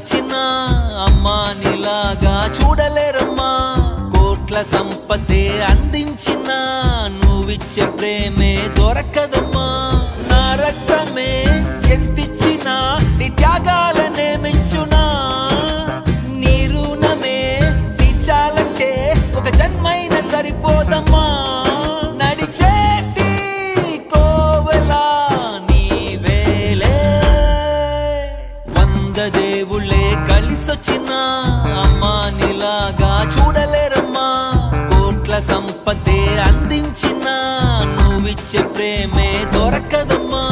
కలిసొచ్చినా అమ్మా నీలాగా చూడలేరమ్మా కోట్ల సంపదే అందించినా నువ్విచ్చే ప్రేమే దొరకదమ్మా నా రక్తమే ఎంతిచ్చినా నీ త్యాగాలనే మించునా నీ రుణమే తీర్చాలంటే ఒక జన్మైనా సరిపోదమ్మా నడిచేటి కోవెలా నీవేలే వంద దేవుళ్ళే కలిసొచ్చినా అమ్మా నీలాగా చూడలేరమ్మా కోట్ల సంపదే అందించినా నువ్విచ్చే ప్రేమే దొరకదమ్మా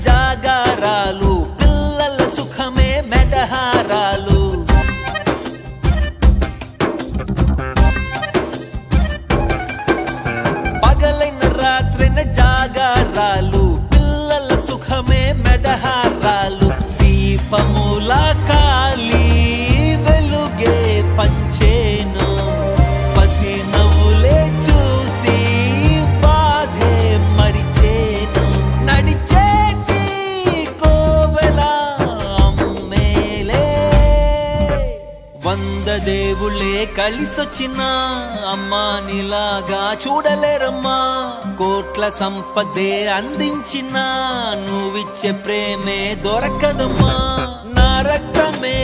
జాగారాలు పిల్లల సుఖమే మెడహారాలు పగలైన రాత్రైన జాగారాలు పిల్లల సుఖమే మెడహారాలు దీపముల కాలి వెలుగే పంచేను పసి నవ్వులే చూసి బాధే మరిచేను నడిచే వంద దేవుళ్ళే కలిసొచ్చినా అమ్మా నీలాగా చూడలేరమ్మా కోట్ల సంపదే అందించినా నువ్విచ్చే ప్రేమే దొరకదమ్మా నా రక్తమే